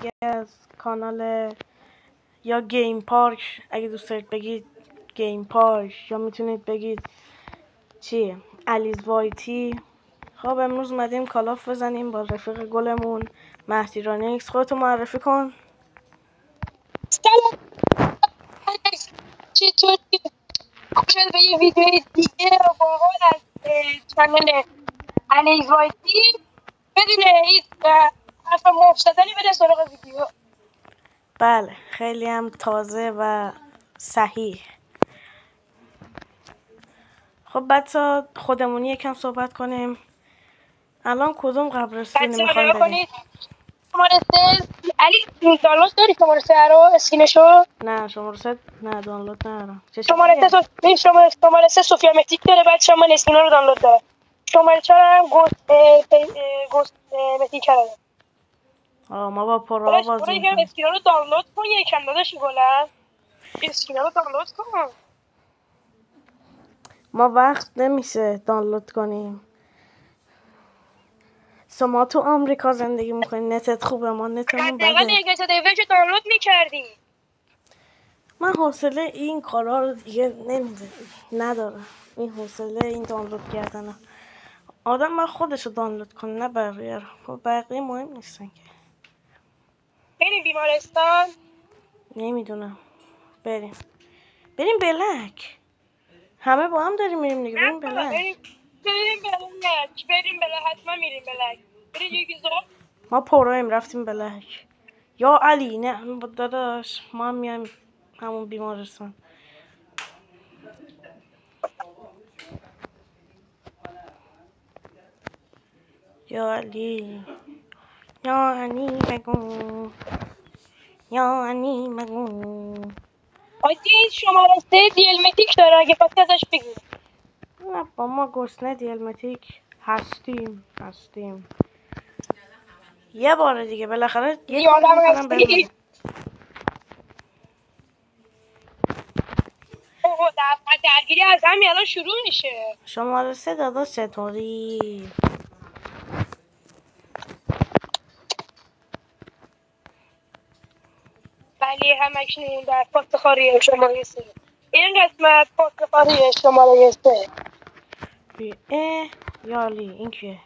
دیگه از کانال یا گیم پارک، اگه دوست دارید بگید گیم پارک، یا میتونید بگید چیه علیز وایتی. خب امروز اومدیم کالاف بزنیم با رفیق گلمون مهدی رانیکس. خودتو معرفی کن. سلام، چطوری؟ خوشحال به یه ویدیو دیگه با از چنل علیز وایتی. بدون هیچ حرف مفصلی بده سراغ ویدیو. بله، خیلی هم تازه و صحیح. خب بچه خودمونی یکم صحبت کنیم. الان کدوم قبرستونی بچه ها میخوایم نگاه بریم؟ کنید، شماره 3. علی دانلود داری شماره 3 رو؟ اسکینشو؟ نه شماره 3 نه، دانلود ندارم. شماره 3 شماره 3 سوفیا متیک داره. بچه من اسکینا رو دانلود دارم. شماره 4 هم گوست متیک داره. ما با پرو بازی برو یکم میکنیم. اسکینا رو دانلود کن، یکم داداش گلم. اسکینا رو دانلود کن. ما وقت نمیشه دانلود کنیم. شما تو آمریکا زندگی میکنی، نتت خوبه، ما نتمون حداقل بده. یک دسته دانلود میکردی. من حوصله این کارا رو دیگه ندارم. این حوصله این دانلود کردن آدم من خودشو دانلود کنه، نه بقیه رو. خب بقیه مهم نیستن که. بریم بیمارستان. نمیدونم. بریم بلک. همه با هم داریم میریم دیگه. نه بریم بابا، بلک. بریم بله، حتما میریم بلک. بریم یکی زاب. ما پرویم رفتیم بلک. یا علی نه داداش، ما هم میایم همون بیمارستان. یا علی بگو، یا علی بگو. آجی این شماره 3 دیلمتیک داره، اگه پاسی ازش بگیر. نه با ما گسنه دیلمتیک هستیم. یه بار دیگه بالاخره یه کاری یادم میکنم هستی. بمونه. اوه درگیری از همین الان شروع میشه. شماره 3 داداش چطوری؟ ولی همکنون در پاسخاری شماره 3. این قسمت پاسخاری شماره 3. یالی این کیه؟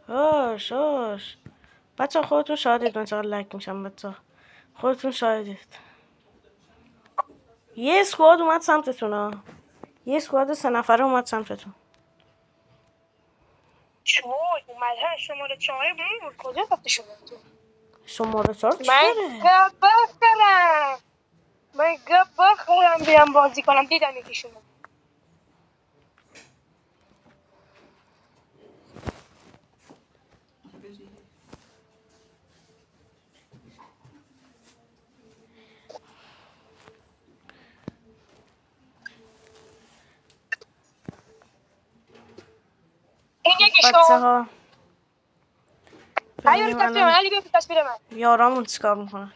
هوش بچه خودتون شاهدید من چقدر لک میشم. بچه خودتون شاهدید. یه اسکواد اومد سمتتون ها. یه اسکواد 3 نفره اومد سمتتون. اومد ها. شماره 4 بود. کجا رفته شماره 4؟ شماره 4 چی من داره؟ گپ بخورم بیام بازی کنم. دیدم یکیشون. این بچه یکیشون. ها علی ببینیم تصویر من. الان علی بیا تصویر من. یارامون چیکار میکنن.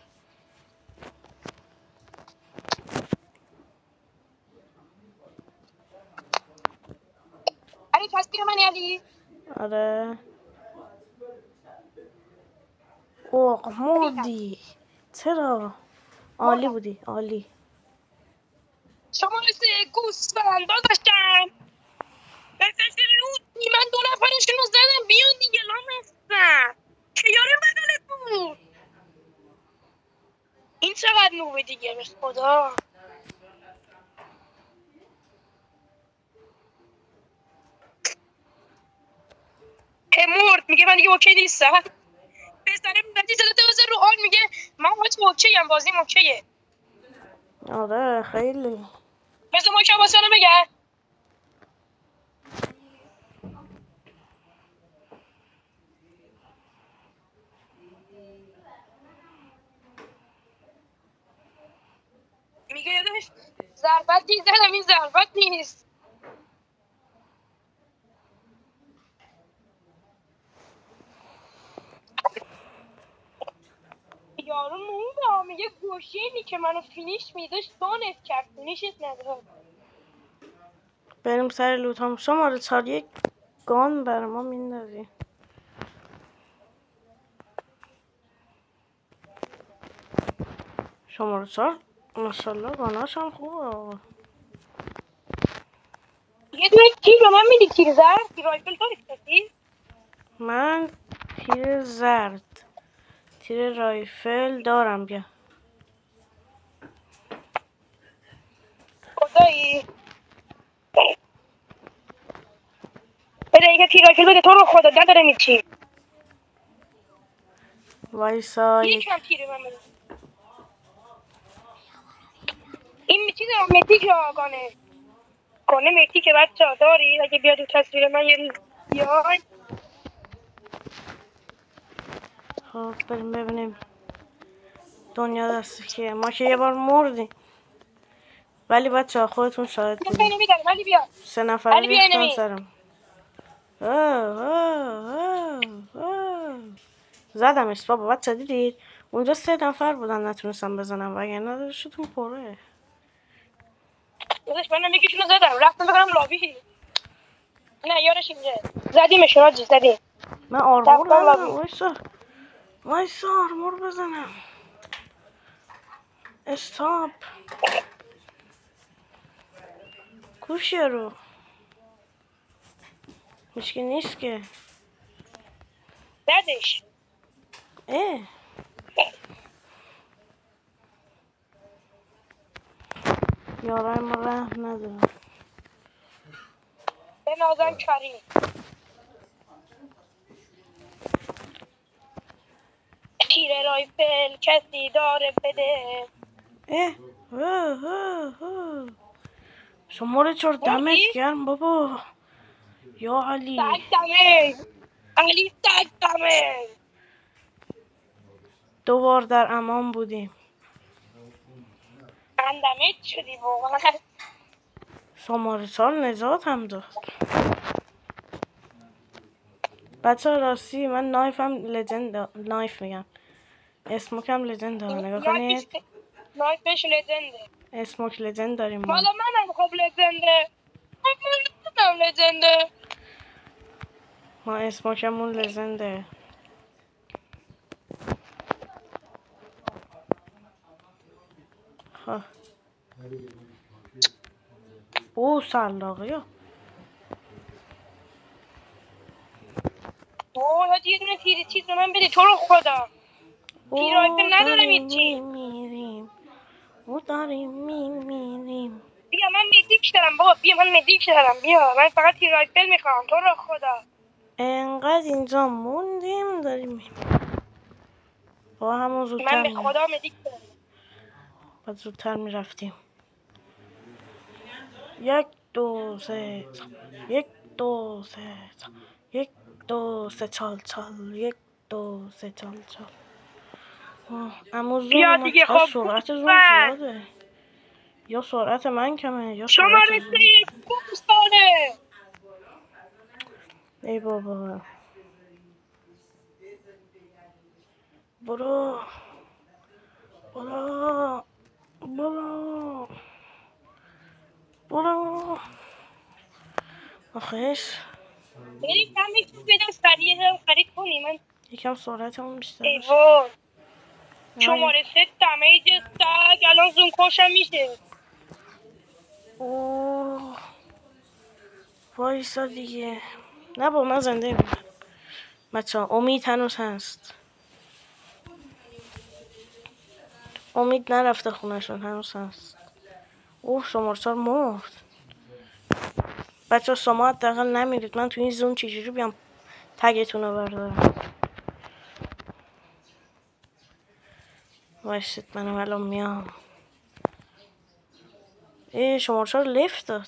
علی تصویر من. علی آره اوه مردی. چرا؟ عالی مردم. بودی عالی. شماره 3 گوسفند داشتم. بسش لوتی. من 2 نفرشون رو زدم. بیان دیگه لام هستم. کیاره بدنتون. این چقدر نوبه دیگه به خدا. مرد میگه من دیگه اوکی نیستم. پسره بدی زده رو حال میگه من باید اوکی ام، بازیم اوکیه. آره خیلی. بذار ما که واسه رو بگم. میگه یادش ضربت زدم. این ضربت نیست. یارو نونده. میگه گوشینی که منو فینیش میداشت دانت کرد. فینیشت نداره. بریم سر لوت هم. شماره 4 یک گان بر ما میندازی. شماره 4 ماشاءالله گاناش هم خوبه. یه دونه تیر به من میدی؟ تیر زرد؟ تیر رایفل داری کسی؟ من تیر زرد تیر رایفل دارم. بیا خدایی بده یه تیر رایفل بده، تو رو خدا نداره میچی. وایسا یکم تیر من بده. این میچی دارم متیک یا گانه؟ گانه متیک بچه ها داری؟ اگه بیاد تو تصویر من یه روز بیای. خب بریم ببینیم دنیا دست کیه. ما که یه بار مردیم، ولی بچه ها خودتون شاهد بیا بودیم. اینو میدارم علی بیا. 3 نفره علی بیا ریختن اینمی. سرم. زدمش بابا. بچه دیدید اونجا 3 نفر بودن نتونستم بزنم، وگرنه داشتون پره. داداش منم یکیشونو زدم رفتم بگم لابی. نه یارش اینجا زدیمشون آجی زدیم. من آرمور رفتن ندارم. لابی. وایسا آرمور بزنم. استاپ کوشیه رو مشکل نیست که. زدش. اه یارای ما رحم ندارم. به نازم کریم. تیر رایفل کسی داره بده. شما رو چرا دمت مردی؟ گرم بابا. یا علی سگ دمه. علی سگ دمه. 2 بار در امان بودیم. اندمت شدی واقعا. شماره 4 نجات هم داد. بچه ها راستی من نایفم لجند نایف میگم اسموکم لجند داره. نگاه کنید نایفش لجنده. اسموک لجند داریم ما. مالا منم خب لجنده. منم لجنده. ما اسموکمون لجنده. خب او سلاقه ها. اوه حاجی یه دونه تیر چیز به من بده تو رو خدا. تیر رایفل ندارم داریم هیچی. میمیریم. او داریم میمیریم. بیا من مدیک دارم بابا. بیا من مدیک دارم. بیا من فقط تیر رایفل میخوام تو رو خدا. انقدر اینجا موندیم داریم میمیریم. با همون من زودتر به خدا مدیک دارم. با زودتر میرفتیم. 1 2 3 1 2 3 1 2 3 چال چال 1 2 3 چال چال. اما زوم بیا اومد. دیگه چقدر خب سرعت زوم بوستن. زیاده. یا سرعت من کمه یا سرعت شماره زوم. 3 بوستانه. ای بابا برو برو برو برو. آخیش بریم کمی تو بدم سریع خرید کنیم. من یکم سرعتمون بیشتر ای بشه. وای آی. شماره 3 دمیج سگ الان زوم کشم میشه. اوه وایسا دیگه. نه با من زنده میمونم بچه ها. امید هنوز هست. امید نرفته خونشون هنوز هست. اوه شماره 4 مرد. بچه ها شما حداقل نمیرید. من تو این زون چجوری بیام تگتون رو بردارم. وایسید منم الان میام. شماره 4 لفت داد.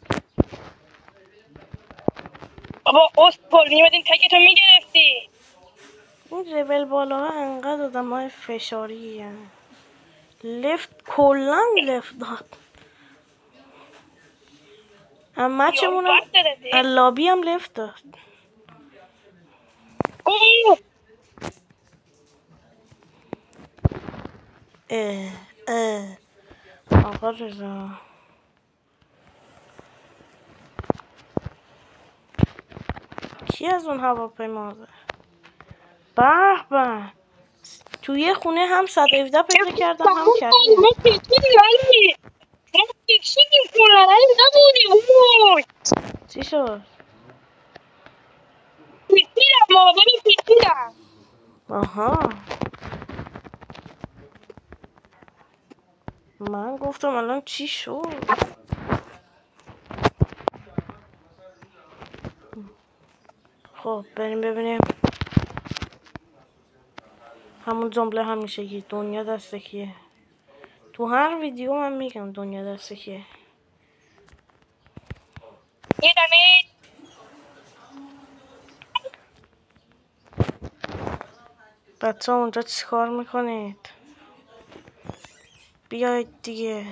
بابا اسکل میمدین تکتو میگرفتی. این لول بالا ها انقدر آدم های فشاری هن. لفت کلا لفت داد. اما یارو چمونم بد داده. لابی هم لفت داد. اه اه آقا رضا کی از اون هواپیما زد؟ به به توی خونه هم 117 پیدا کردم هم کردم. ما پیچیدیم علی. ما پیچیدیم کنن علی نبودیم. اوی چی شد؟ پیچیدم ما ببین پیچیدم. آها من گفتم الان چی شد. خب بریم ببینیم همون جمله همیشگی دنیا دست کیه. تو هر ویدیو من میگم دنیا دست کیه. یه دمه بچه ها اونجا چی کار میکنید؟ بیاید دیگه،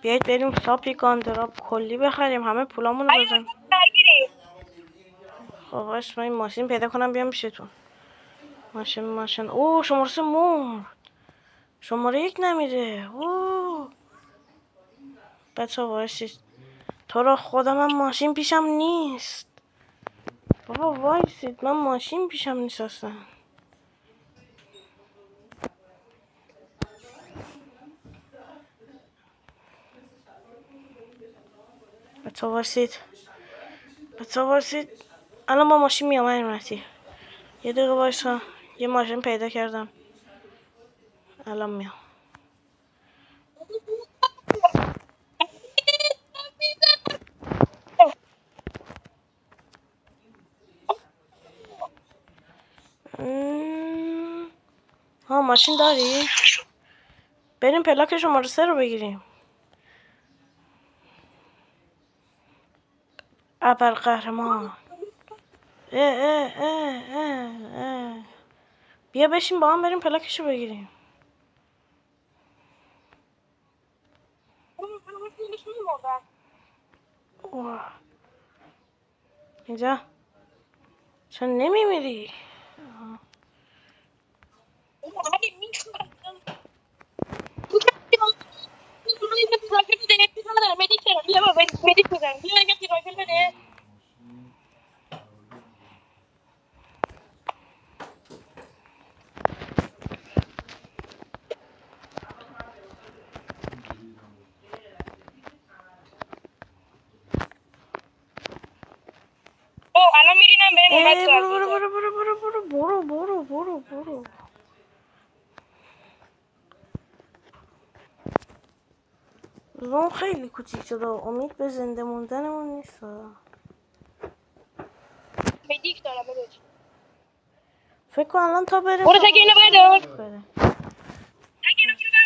بیاید بریم شاپ گاندراب کلی بخریم، همه پولامونو علی بزن. درگیری. خب باش من این ماشین پیدا کنم بیام پیشتون. ماشین اوه شماره 3 مرد، شماره 1 نمیره. اوه بچه ها وایسید، تو را خدا من ماشین پیشم نیست. بابا وایسید من ماشین پیشم نیست اصلا. بچه ها وایسید الان با ماشین میام. این راستی یه دقیقه وایسا، یه ماشین پیدا کردم الان میام. ها ماشین داری؟ بریم پلاک شماره 3 رو بگیریم. ابرقهرمان. بیا بشین با هم بریم پلاکشو بگیریم. اوه. اینجا چون نمیمیری؟ الان میرینم به اومد برو. زون خیلی کوچیک شده، امید به زنده موندنمون نیست. مدیک دارم بدوش. فکر کن الان تا بریم برو تک اینو بردار.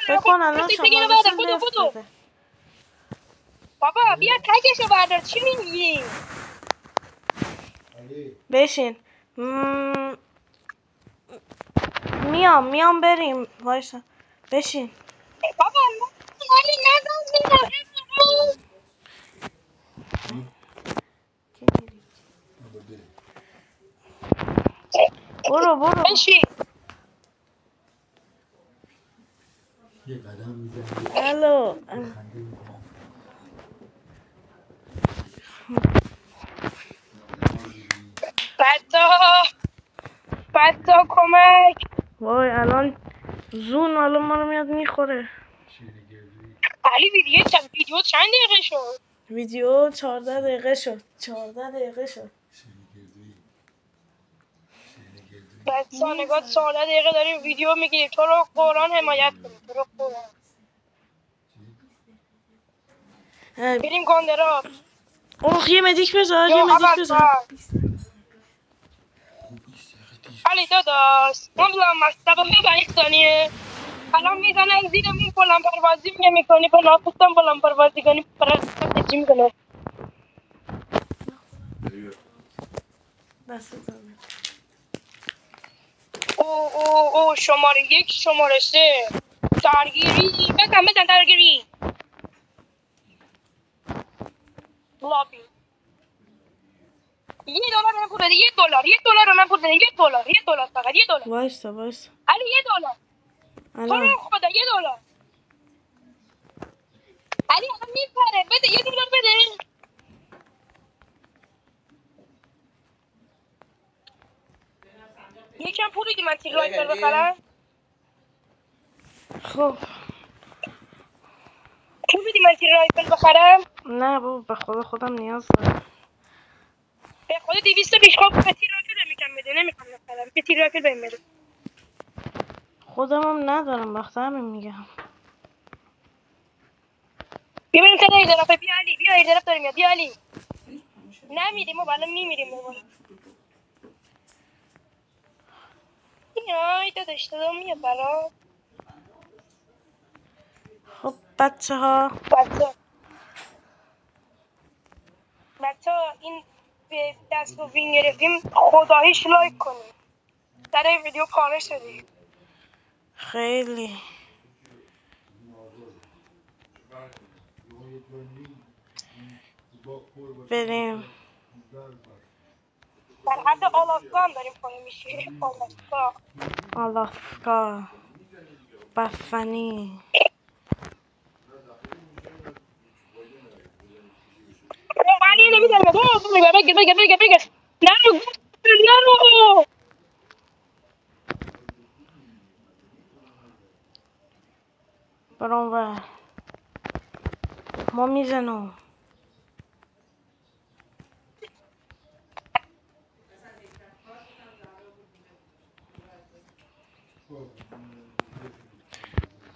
فکر کن الان شماره 3 لفت بده. بابا بیا تکشو بردار چی میگی؟ بشین میام بریم وایسا بشین. بابا ولی نزن برو بشین. یه قدم میزنی الو بچه کمک. وای الان زون الان ما رو میاد میخوره. علی ویدیو چند دقیقه شد؟ ویدیو 14 دقیقه شد. بچه ها نگاه 14 دقیقه داریم ویدیو میگیریم. تو رو قرآن حمایت کنیم. تو رو قرآن بریم گاندراب. یه مدیک بذار علی داداش نمیدونم مستقیم میبریخ دانیه الان میزنن زیرمون بلند پروازی میکنی به ناخستم بلند پروازی کنی پرستم چی میکنه. او شماره 1 شماره 3 درگیری بزن درگیری لابی $1 رو من پول بده. $1 رو من پول بده. $1 فقط $1. وایسا علی $1 تو رو خدا $1. علی الان میپره بده $1 بده. یکم پول بدی من تیک رایتر بخرم. خب تو بدی من تیر رایفل بخرم؟ نه بابا به خدا خودم نیاز دارم. به خود 200 پیش خب به تیر رایفل میکنم بده نمیخوام بخرم به تیر رایفل بهم بده. خودم هم ندارم وقت همین میگم. بیا بریم سر ایزرافه. بیا علی بیا ایزراف داریم یا بیا علی. نمیریم ما الان میمیریم بابا. اینای داداش صدا میاد برات. خب بچه این به دست رو وین گرفتیم خداییش لایک کنیم. در این ویدیو پاره شدیم. خیلی بریم در حد آلاسکا هم داریم پاره میشیم. آلاسکا بستنی. علی نمیدارم بگیر نرو برام و ما میزنم.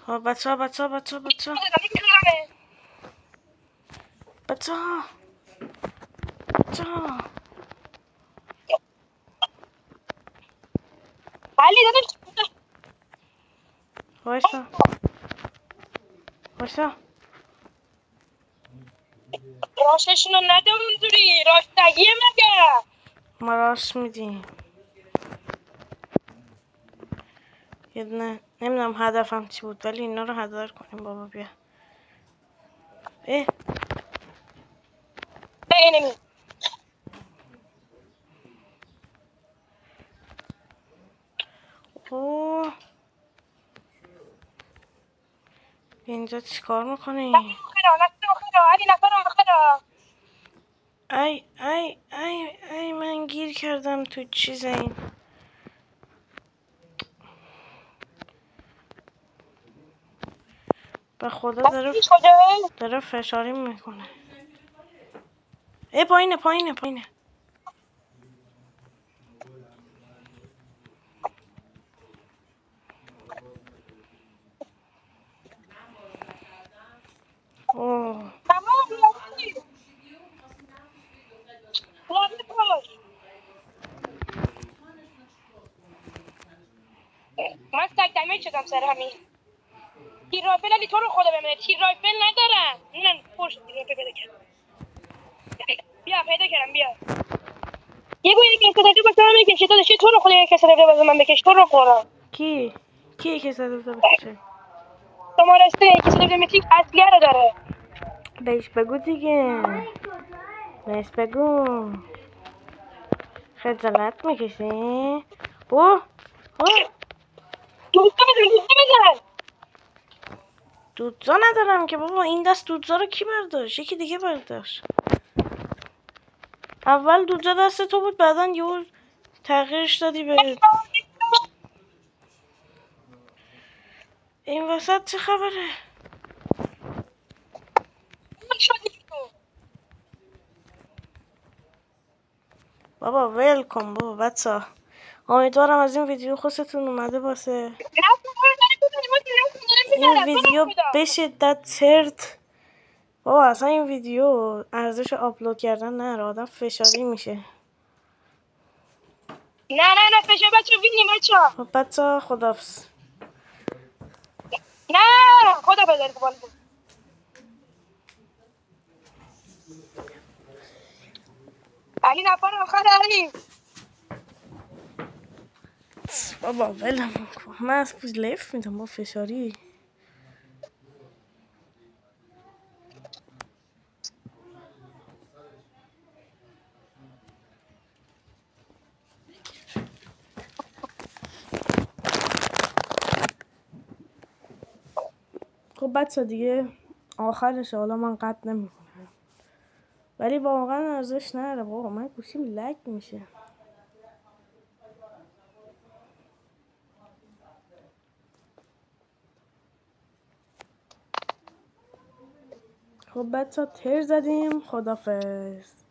خب بچه ها علی داداش وایسا راششونو نده اونجوری راستگیه مگه. ما راست میدیم. یه دونه نمیدونم هدفم چی بود ولی اینا رو هدر کنیم. بابا بیا. اینمی اوه اینجا چی کار میکنی؟ علی نفر آخر ای من گیر کردم تو چیز این. به خدا داره فشاری میکنه. پایینه اوه تمام من تک دمیج شدم سر همین تیر رایفل. علی تو رو خدا بمونه تیر رایفل ندارم. نه پشت تیر رایفل پیدا کردم. بیا پیدا کردم بیا. یه گویی که استفاده با سرم میکشی داداش تو رو خدا یک استفاده باز من بکش تو رو خدا. کی که زده بشه شماره 3 که استفاده میتیک اصلیه رو داره. بهش بگو دیگه. بهش بگو. خجالت میکشی؟ اوه دوستا بزن دودزا ندارم که بابا. این دست دودزا رو کی برداشت؟ یکی دیگه برداشت. اول دودزا دست تو بود بعدا یه تغییرش دادی به این وسط. چه خبره؟ بابا ول کن بابا بچه. امیدوارم از این ویدیو خوشتون اومده باشه. این ویدیو به شدت سرت. بابا اصلا این ویدیو ارزش آپلود کردن نداره. آدم فشاری میشه. نه فشار بچه بینیم بچه. خب بچه خداحافظ. نه خدا بذاری بال بود. علی نفر آخر علی. بابا ولم کن. من از پوز لیف میدم با فشاری. خب بچه دیگه آخرش. حالا من قطع نمیکنم ولی واقعا ارزش نداره. بابا من گوشیم لگ میشه. خب بچه تر زدیم. خدافظ.